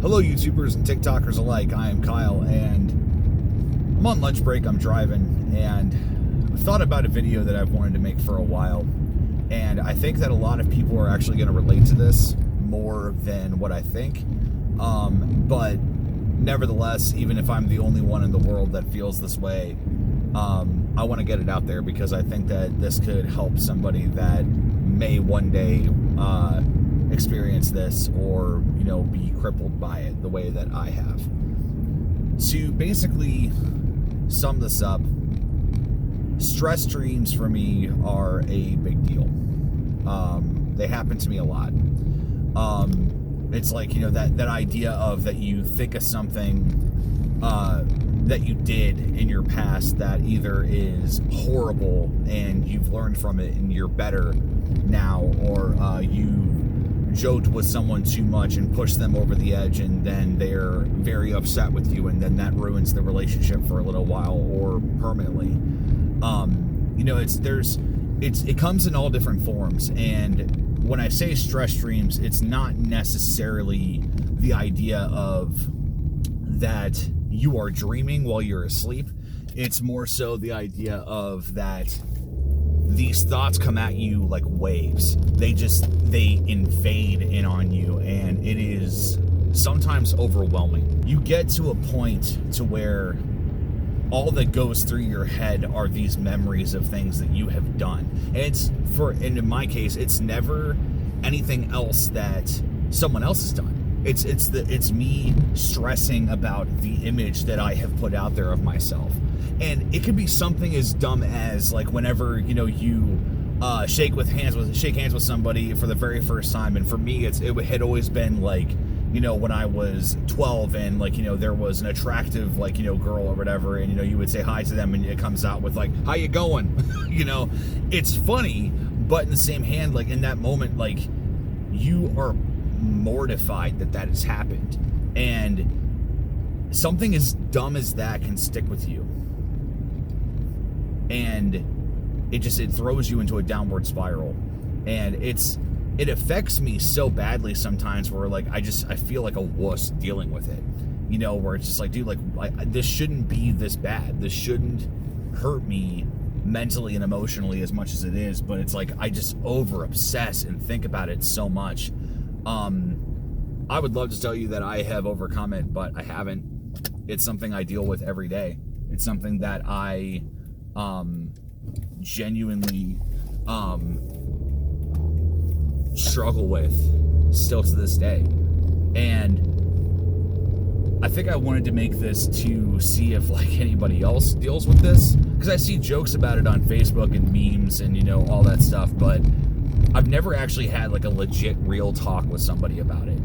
Hello, YouTubers and TikTokers alike. I am Kyle, and I'm on lunch break. I'm driving, and I thought about a video that I've wanted to make for a while, and I think that a lot of people are actually going to relate to this more than what I think. But nevertheless, even if I'm the only one in the world that feels this way, I want to get it out there because I think that this could help somebody that may one day experience this or, be crippled by it the way that I have. To basically sum this up, stress dreams for me are a big deal. They happen to me a lot. It's like, that idea of that you think of something that you did in your past that either is horrible and you've learned from it and you're better now, or you joked with someone too much and pushed them over the edge and then they're very upset with you and then that ruins the relationship for a little while or permanently. It comes in all different forms, and when I say stress dreams, it's not necessarily the idea of that you are dreaming while you're asleep. It's more so the idea of that these thoughts come at you like waves. They invade in on you, and it is sometimes overwhelming. You get to a point to where all that goes through your head are these memories of things that you have done. And in my case, it's never anything else that someone else has done. It's me stressing about the image that I have put out there of myself. And it could be something as dumb as like whenever, you shake hands with somebody for the very first time. And for me, it had always been like, when I was 12 and like, there was an attractive like, girl or whatever, and you would say hi to them and it comes out with like, how you going? It's funny, but in the same hand, like in that moment, like you are mortified that has happened, and something as dumb as that can stick with you, and it throws you into a downward spiral, and it affects me so badly sometimes where like I feel like a wuss dealing with it, where it's just like, dude, like this shouldn't be this bad, this shouldn't hurt me mentally and emotionally as much as it is, but it's like I just over obsess and think about it so much. I would love to tell you that I have overcome it, but I haven't. It's something I deal with every day. It's something that I genuinely struggle with still to this day. And I think I wanted to make this to see if like anybody else deals with this, because I see jokes about it on Facebook and memes and all that stuff, but I've never actually had like a legit real talk with somebody about it.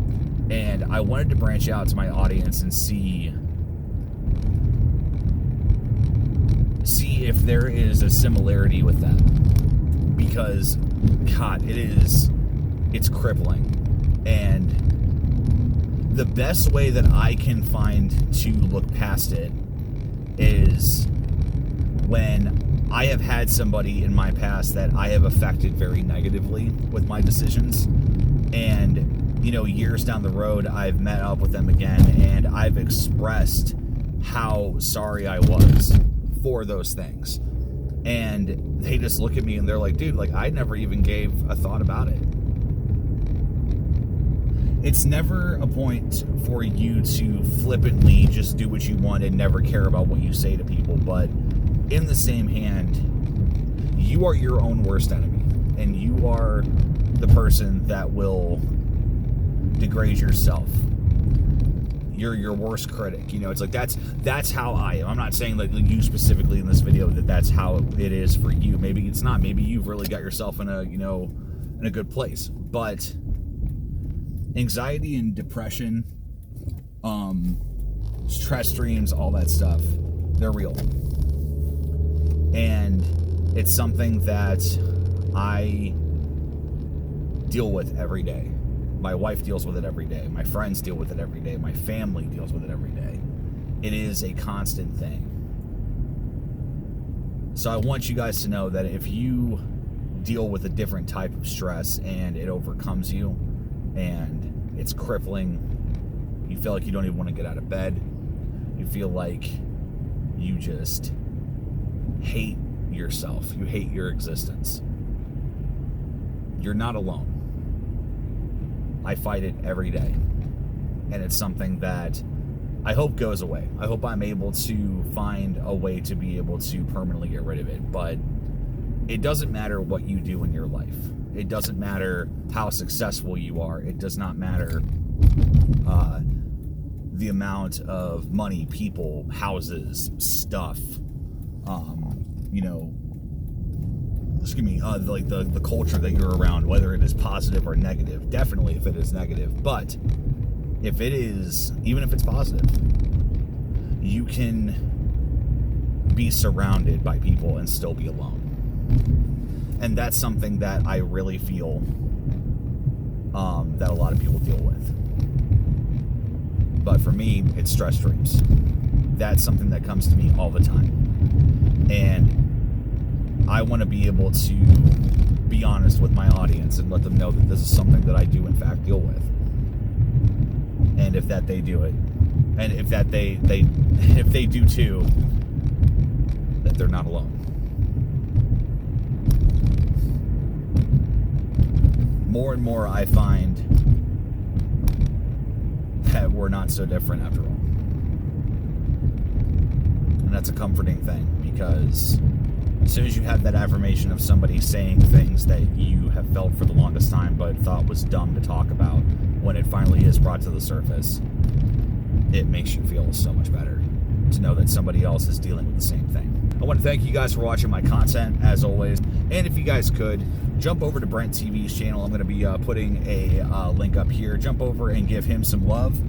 And I wanted to branch out to my audience and see if there is a similarity with that, because God, it's crippling. And the best way that I can find to look past it is when I have had somebody in my past that I have affected very negatively with my decisions, and years down the road I've met up with them again and I've expressed how sorry I was for those things, and they just look at me and they're like, dude, like I never even gave a thought about it. It's never a point for you to flippantly just do what you want and never care about what you say to people, but in the same hand, you are your own worst enemy, and you are the person that will degrade yourself. You're your worst critic. It's like that's how I am. I'm not saying like you specifically in this video that's how it is for you. Maybe it's not. Maybe you've really got yourself in a good place. But anxiety and depression, stress dreams, all that stuff, they're real. And it's something that I deal with every day. My wife deals with it every day. My friends deal with it every day. My family deals with it every day. It is a constant thing. So I want you guys to know that if you deal with a different type of stress and it overcomes you and it's crippling, You feel like you don't even want to get out of bed. You feel like you just hate yourself. You hate your existence. You're not alone. I fight it every day. And it's something that I hope goes away. I hope I'm able to find a way to be able to permanently get rid of it. But it doesn't matter what you do in your life. It doesn't matter how successful you are. It does not matter the amount of money, people, houses, stuff, like the culture that you're around, whether it is positive or negative. Definitely if it is negative. But if it is, even if it's positive, you can be surrounded by people and still be alone. And that's something that I really feel that a lot of people deal with. But for me, it's stress dreams. That's something that comes to me all the time. And I want to be able to be honest with my audience and let them know that this is something that I do in fact deal with. And if that they do it, and if that if they do too, that they're not alone. More and more I find that we're not so different after all. And that's a comforting thing, because as soon as you have that affirmation of somebody saying things that you have felt for the longest time but thought was dumb to talk about, when it finally is brought to the surface, it makes you feel so much better to know that somebody else is dealing with the same thing. I want to thank you guys for watching my content, as always. And if you guys could, jump over to Brent TV's channel. I'm going to be putting a link up here. Jump over and give him some love.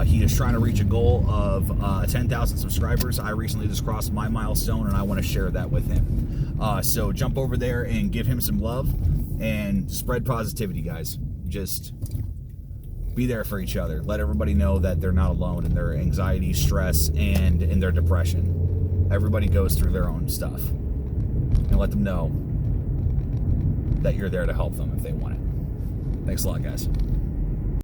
He is trying to reach a goal of 10,000 subscribers. I recently just crossed my milestone, and I want to share that with him. So jump over there and give him some love and spread positivity, guys. Just be there for each other. Let everybody know that they're not alone in their anxiety, stress, and in their depression. Everybody goes through their own stuff. And let them know that you're there to help them if they want it. Thanks a lot, guys.